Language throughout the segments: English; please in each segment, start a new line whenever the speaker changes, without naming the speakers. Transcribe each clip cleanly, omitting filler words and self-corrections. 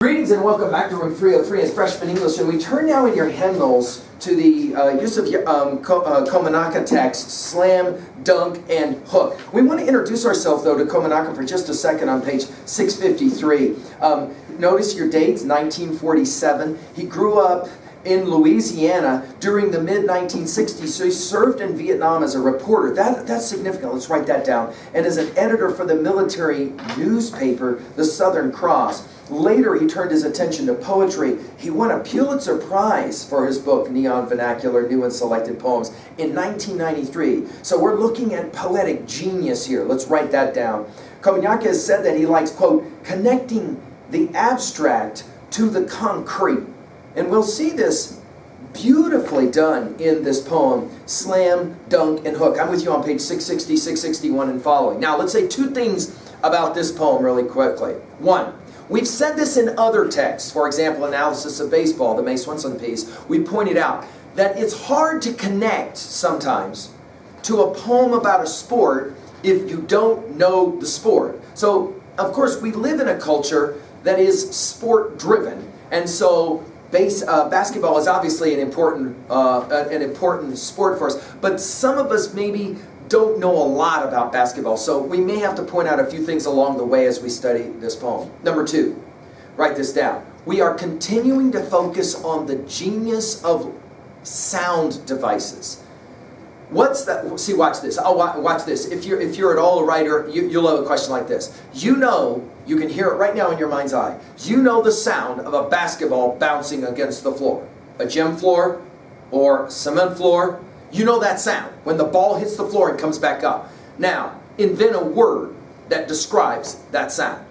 Greetings and welcome back to room 303 in Freshman English, and we turn now in your hymnals to the Yusef Komunyakaa text, Slam, Dunk, and Hook. We want to introduce ourselves, though, to Komunyakaa for just a second on page 653. Notice your dates, 1947. He grew up in Louisiana during the mid-1960s, so he served in Vietnam as a reporter. That's significant. Let's write that down. And as an editor for the military newspaper, the Southern Cross. Later, he turned his attention to poetry. He won a Pulitzer Prize for his book, Neon Vernacular, New and Selected Poems, in 1993. So we're looking at poetic genius here. Let's write that down. Komunyakaa has said that he likes, quote, connecting the abstract to the concrete. And we'll see this beautifully done in this poem, Slam, Dunk, and Hook. I'm with you on page 660, 661, and following. Now, let's say two things about this poem really quickly. One, we've said this in other texts, for example, Analysis of Baseball, the Mae Swenson piece. We pointed out that it's hard to connect sometimes to a poem about a sport if you don't know the sport. So, of course, we live in a culture that is sport-driven, and so basketball is obviously an important sport for us, but some of us maybe don't know a lot about basketball, so we may have to point out a few things along the way as we study this poem. Number two, write this down. We are continuing to focus on the genius of sound devices. What's that? See, watch this. Watch this. If you're at all a writer, you'll have a question like this. You know, you can hear it right now in your mind's eye. You know the sound of a basketball bouncing against the floor. A gym floor or cement floor. You know that sound when the ball hits the floor and comes back up. Now, invent a word that describes that sound.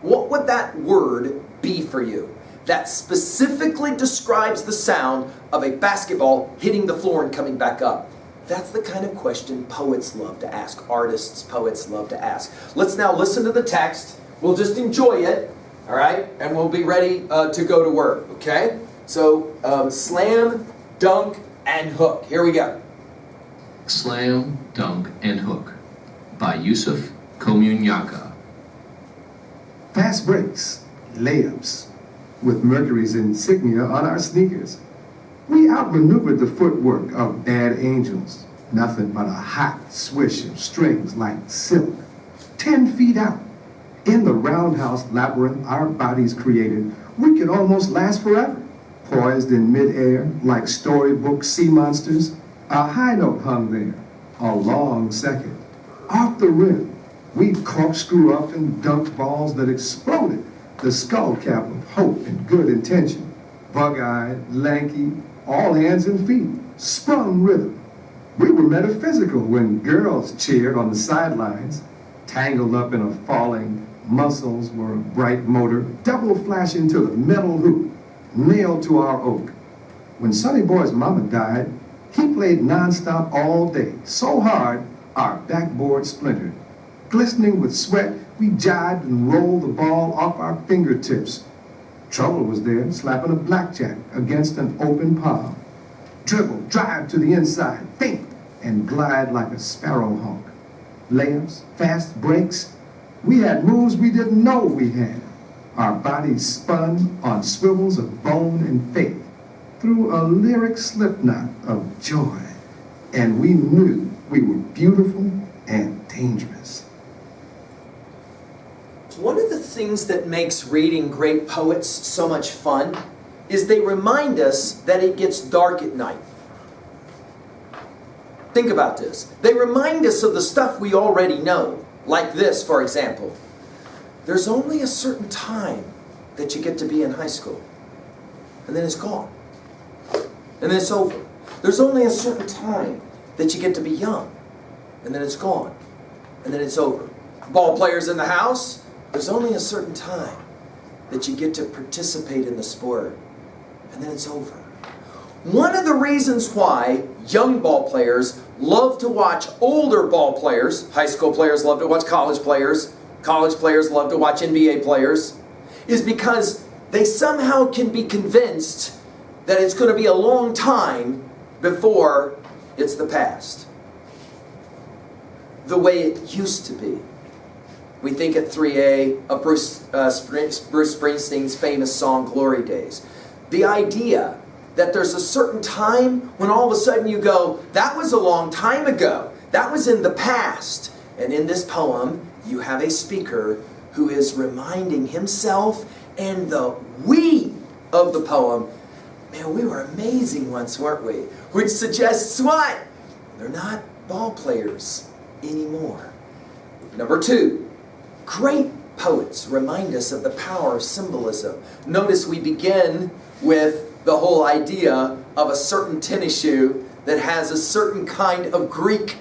What would that word be for you that specifically describes the sound of a basketball hitting the floor and coming back up? That's the kind of question poets love to ask. Artists, poets love to ask. Let's now listen to the text. We'll just enjoy it, all right? And we'll be ready to go to work, okay? So, Slam, Dunk, and Hook. Here we go.
Slam, Dunk, and Hook by Yusef Komunyakaa.
Fast breaks, layups, with Mercury's insignia on our sneakers. We outmaneuvered the footwork of bad angels. Nothing but a hot swish of strings like silk. 10 feet out. In the roundhouse labyrinth our bodies created, we could almost last forever. Poised in midair like storybook sea monsters, a high note hung there, a long second. Off the rim, we'd corkscrew up and dunk balls that exploded, the skull cap of hope and good intention. Bug-eyed, lanky, all hands and feet, sprung rhythm. We were metaphysical when girls cheered on the sidelines. Tangled up in a falling, muscles were a bright motor, double flashing to the metal hoop, nailed to our oak. When Sonny Boy's mama died, he played nonstop all day, so hard our backboard splintered. Glistening with sweat, we jibed and rolled the ball off our fingertips. Trouble was there, slapping a blackjack against an open palm. Dribble, drive to the inside, feint, and glide like a sparrow hawk. Layups, fast breaks. We had moves we didn't know we had. Our bodies spun on swivels of bone and faith through a lyric slipknot of joy. And we knew we were beautiful and dangerous.
One of the things that makes reading great poets so much fun is they remind us that it gets dark at night. Think about this. They remind us of the stuff we already know, like this, for example. There's only a certain time that you get to be in high school, and then it's gone, and then it's over. There's only a certain time that you get to be young, and then it's gone, and then it's over. Ball players in the house, there's only a certain time that you get to participate in the sport, and then it's over. One of the reasons why young ball players love to watch older ball players, high school players love to watch college players love to watch NBA players, is because they somehow can be convinced that it's going to be a long time before it's the past. The way it used to be. We think at 3A of Bruce Springsteen's famous song, Glory Days. The idea that there's a certain time when all of a sudden you go, that was a long time ago. That was in the past. And in this poem, you have a speaker who is reminding himself and the we of the poem, man, we were amazing once, weren't we? Which suggests what? They're not ball players anymore. Number 2, great poets remind us of the power of symbolism. Notice we begin with the whole idea of a certain tennis shoe that has a certain kind of Greek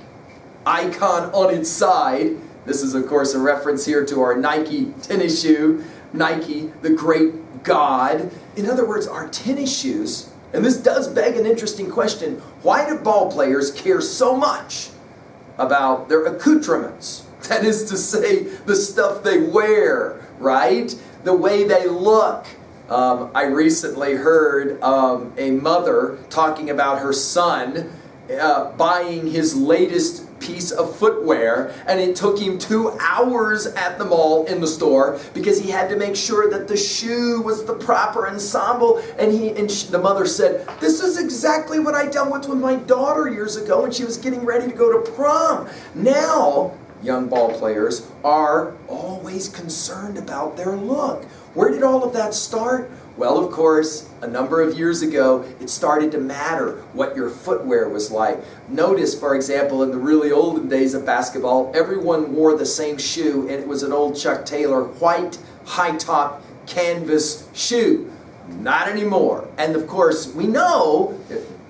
icon on its side. This is, of course, a reference here to our Nike tennis shoe. Nike, the great god. In other words, our tennis shoes, and this does beg an interesting question, why do ball players care so much about their accoutrements? That is to say, the stuff they wear, right? The way they look. I recently heard a mother talking about her son buying his latest piece of footwear, and it took him 2 hours at the mall in the store because he had to make sure that the shoe was the proper ensemble. And the mother said, this is exactly what I dealt with my daughter years ago when she was getting ready to go to prom. Now, young ball players are always concerned about their look. Where did all of that start? Well, of course, a number of years ago, it started to matter what your footwear was like. Notice, for example, in the really olden days of basketball, everyone wore the same shoe, and it was an old Chuck Taylor white high-top canvas shoe. Not anymore. And of course, we know,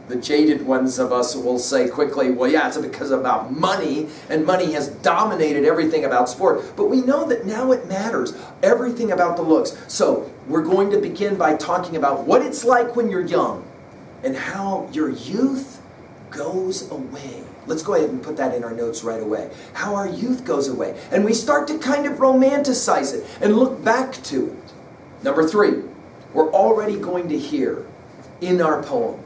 the jaded ones of us will say quickly, well, yeah, it's because about money, and money has dominated everything about sport. But we know that now it matters, everything about the looks. So we're going to begin by talking about what it's like when you're young and how your youth goes away. Let's go ahead and put that in our notes right away. How our youth goes away. And we start to kind of romanticize it and look back to it. Number 3, we're already going to hear in our poem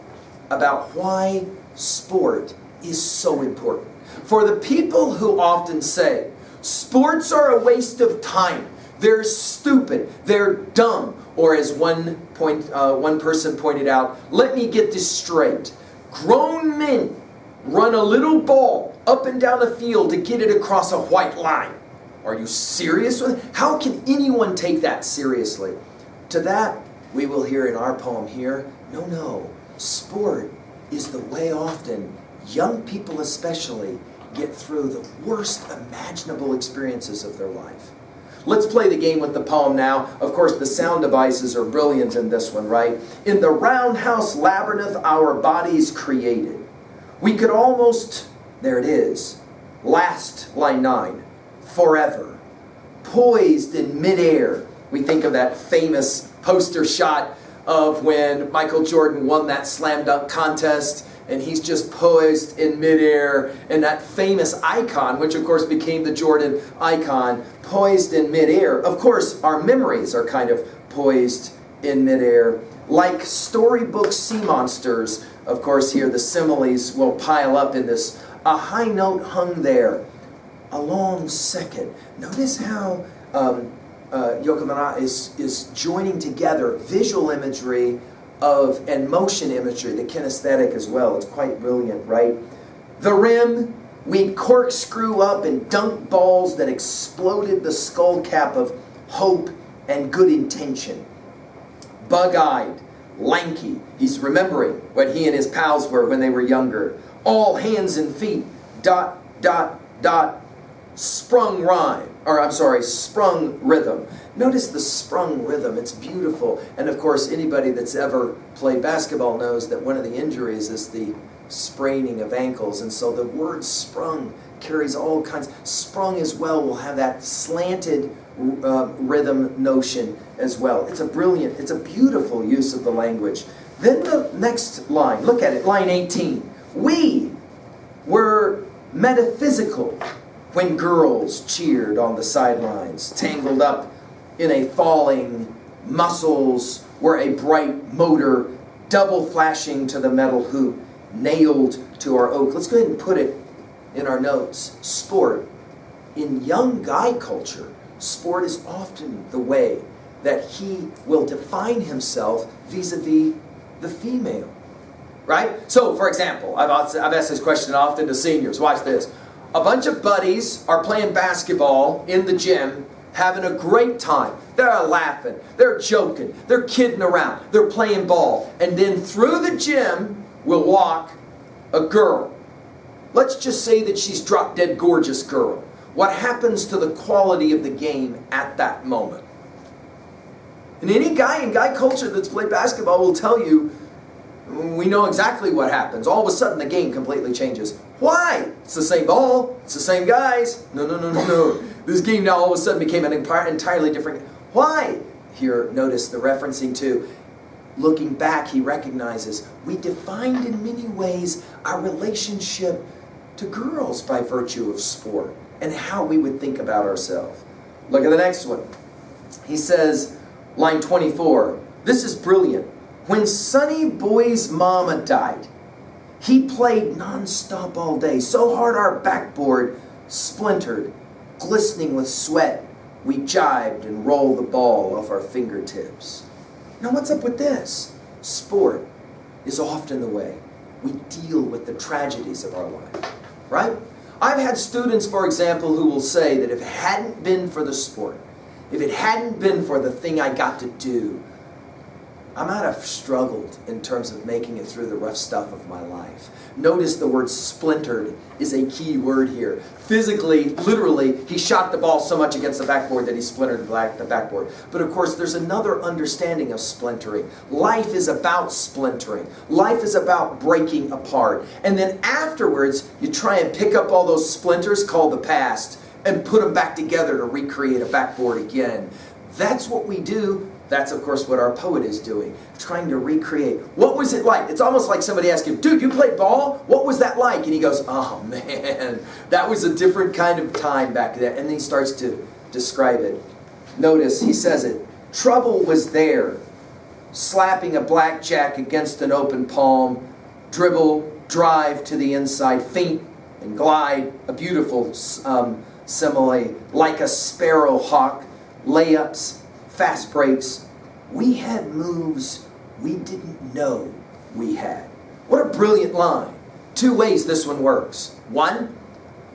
about why sport is so important. For the people who often say, sports are a waste of time, they're stupid, they're dumb, or as one person pointed out, let me get this straight. Grown men run a little ball up and down a field to get it across a white line. Are you serious with it? How can anyone take that seriously? To that, we will hear in our poem here, no. Sport is the way often young people especially get through the worst imaginable experiences of their life. Let's play the game with the poem now. Of course, the sound devices are brilliant in this one, right? In the roundhouse labyrinth our bodies created, we could almost, there it is, last line 9, forever, poised in midair. We think of that famous poster shot of when Michael Jordan won that slam dunk contest, and he's just poised in midair, and that famous icon, which of course became the Jordan icon, poised in midair. Of course, our memories are kind of poised in midair. Like storybook sea monsters, of course here the similes will pile up in this. A high note hung there, a long second. Notice how Komunyakaa is joining together visual imagery and motion imagery, the kinesthetic as well. It's quite brilliant, right? The rim, we corkscrew up and dunk balls that exploded the skull cap of hope and good intention. Bug-eyed, lanky, he's remembering what he and his pals were when they were younger. All hands and feet, ... sprung rhythm. Notice the sprung rhythm, it's beautiful. And of course, anybody that's ever played basketball knows that one of the injuries is the spraining of ankles. And so the word sprung carries all kinds. Sprung as well will have that slanted rhythm notion as well. It's a beautiful use of the language. Then the next line, look at it, line 18. We were metaphysical when girls cheered on the sidelines, tangled up in a falling, muscles were a bright motor, double flashing to the metal hoop, nailed to our oak. Let's go ahead and put it in our notes. Sport in young guy culture, sport is often the way that he will define himself vis-a-vis the female. Right? So, for example, I've asked this question often to seniors. Watch this. A bunch of buddies are playing basketball in the gym, having a great time. They're laughing. They're joking. They're kidding around. They're playing ball. And then through the gym will walk a girl. Let's just say that she's drop-dead gorgeous girl. What happens to the quality of the game at that moment? And any guy in guy culture that's played basketball will tell you, we know exactly what happens. All of a sudden the game completely changes. Why? It's the same ball. It's the same guys. No. This game now all of a sudden became an entirely different. Why? Here, notice the referencing to, looking back, he recognizes we defined in many ways our relationship to girls by virtue of sport and how we would think about ourselves. Look at the next one. He says, line 24, this is brilliant. When Sonny Boy's mama died, he played non-stop all day, so hard our backboard splintered, glistening with sweat. We jibed and rolled the ball off our fingertips. Now what's up with this? Sport is often the way we deal with the tragedies of our life, right? I've had students, for example, who will say that if it hadn't been for the sport, if it hadn't been for the thing I got to do, I might have struggled in terms of making it through the rough stuff of my life. Notice the word splintered is a key word here. Physically, literally, he shot the ball so much against the backboard that he splintered the backboard. But of course, there's another understanding of splintering. Life is about splintering. Life is about breaking apart. And then afterwards, you try and pick up all those splinters called the past and put them back together to recreate a backboard again. That's what we do. That's, of course, what our poet is doing, trying to recreate. What was it like? It's almost like somebody asked him, dude, you played ball? What was that like? And he goes, oh, man, that was a different kind of time back then. And then he starts to describe it. Notice, he says it. Trouble was there, slapping a blackjack against an open palm, dribble, drive to the inside, feint and glide, a beautiful simile, like a sparrow hawk, layups, fast breaks. We had moves we didn't know we had. What a brilliant line. Two ways this one works. One,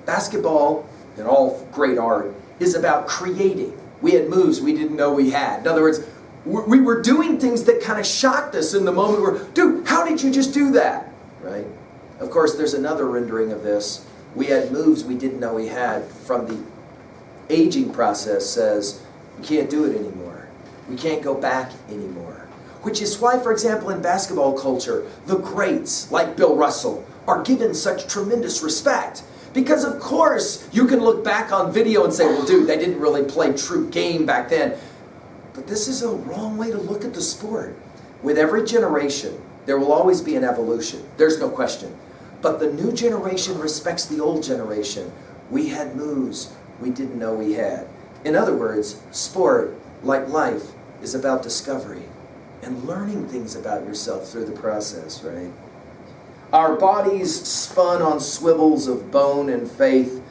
basketball, and all great art, is about creating. We had moves we didn't know we had. In other words, we were doing things that kind of shocked us in the moment. We're, dude, how did you just do that? Right? Of course, there's another rendering of this. We had moves we didn't know we had from the aging process says, we can't do it anymore. We can't go back anymore. Which is why, for example, in basketball culture, the greats, like Bill Russell, are given such tremendous respect. Because, of course, you can look back on video and say, well, dude, they didn't really play true game back then. But this is a wrong way to look at the sport. With every generation, there will always be an evolution. There's no question. But the new generation respects the old generation. We had moves we didn't know we had. In other words, sport, like life, is about discovery and learning things about yourself through the process, right? Our bodies spun on swivels of bone and faith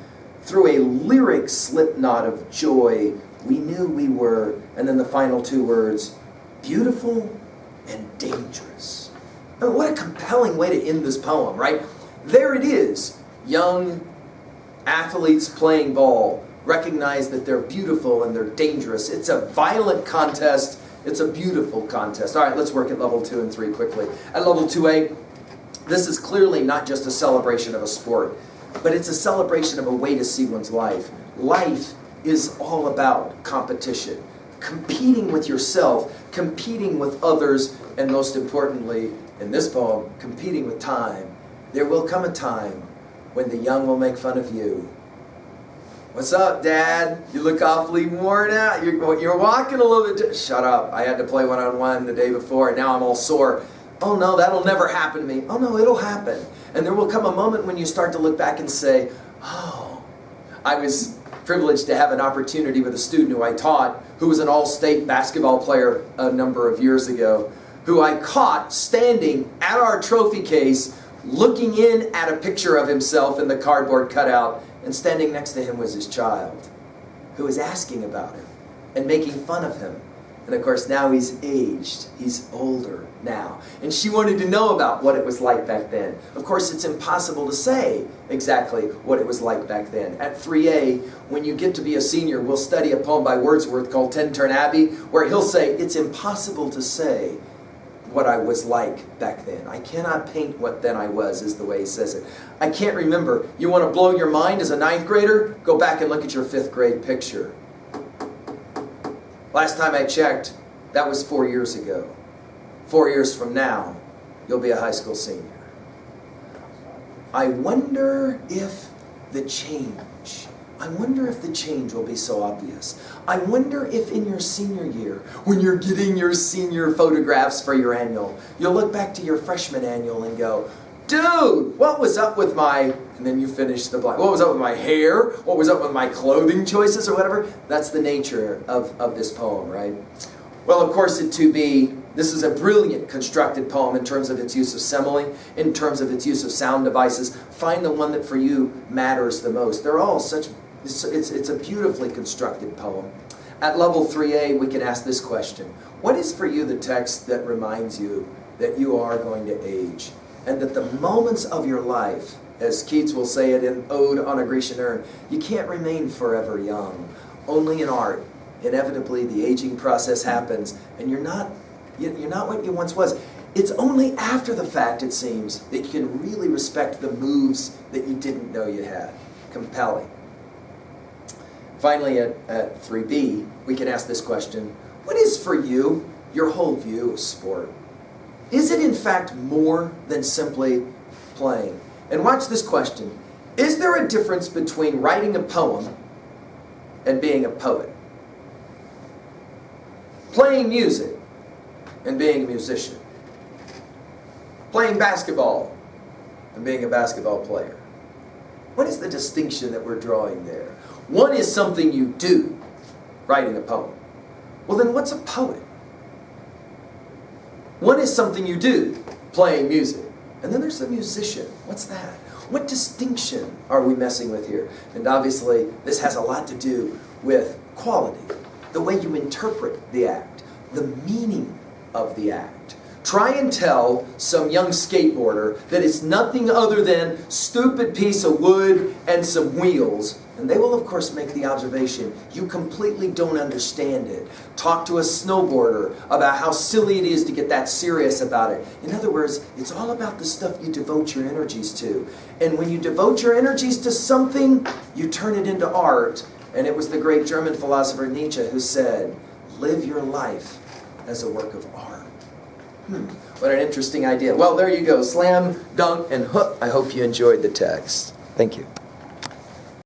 through a lyric slipknot of joy. We knew we were, and then the final two words, beautiful and dangerous. I mean, what a compelling way to end this poem, right? There it is, young athletes playing ball. Recognize that they're beautiful and they're dangerous. It's a violent contest. It's a beautiful contest. All right, let's work at level 2 and 3 quickly. At level 2A, this is clearly not just a celebration of a sport, but it's a celebration of a way to see one's life. Life is all about competition. Competing with yourself, competing with others, and most importantly, in this poem, competing with time. There will come a time when the young will make fun of you. What's up, Dad? You look awfully worn out. You're walking a little bit. Shut up. I had to play one-on-one the day before, and now I'm all sore. Oh, no, that'll never happen to me. Oh, no, it'll happen. And there will come a moment when you start to look back and say, oh, I was privileged to have an opportunity with a student who I taught, who was an all-state basketball player a number of years ago, who I caught standing at our trophy case, looking in at a picture of himself in the cardboard cutout, And standing next to him was his child, who was asking about him and making fun of him. And of course, now he's aged. He's older now. And she wanted to know about what it was like back then. Of course, it's impossible to say exactly what it was like back then. At 3A, when you get to be a senior, we'll study a poem by Wordsworth called Tintern Abbey, where he'll say, it's impossible to say what I was like back then. I cannot paint what then I was, is the way he says it. I can't remember. You want to blow your mind as a 9th grader? Go back and look at your 5th grade picture. Last time I checked, that was 4 years ago. 4 years from now, you'll be a high school senior. I wonder if the change will be so obvious. I wonder if in your senior year, when you're getting your senior photographs for your annual, you'll look back to your freshman annual and go, dude, what was up with my, and then you finish the blank. What was up with my hair? What was up with my clothing choices or whatever? That's the nature of this poem, right? Well, of course, this is a brilliant constructed poem in terms of its use of simile, in terms of its use of sound devices. Find the one that for you matters the most. They're all such, it's a beautifully constructed poem. At level 3A, we can ask this question. What is for you the text that reminds you that you are going to age? And that the moments of your life, as Keats will say it in Ode on a Grecian Urn, you can't remain forever young. Only in art, inevitably the aging process happens, and you're not what you once was. It's only after the fact, it seems, that you can really respect the moves that you didn't know you had. Compelling. Finally, at 3B, we can ask this question. What is for you your whole view of sport? Is it in fact more than simply playing? And watch this question. Is there a difference between writing a poem and being a poet? Playing music and being a musician? Playing basketball and being a basketball player? What is the distinction that we're drawing there? One is something you do, writing a poem. Well, then what's a poet? One is something you do, playing music. And then there's the musician. What's that? What distinction are we messing with here? And obviously, this has a lot to do with quality, the way you interpret the act, the meaning of the act. Try and tell some young skateboarder that it's nothing other than stupid piece of wood and some wheels, and they will of course make the observation, you completely don't understand it. Talk to a snowboarder about how silly it is to get that serious about it. In other words, it's all about the stuff you devote your energies to. And when you devote your energies to something, you turn it into art. And it was the great German philosopher Nietzsche who said, live your life as a work of art. What an interesting idea. Well, there you go. Slam, dunk, and hook. I hope you enjoyed the text. Thank you.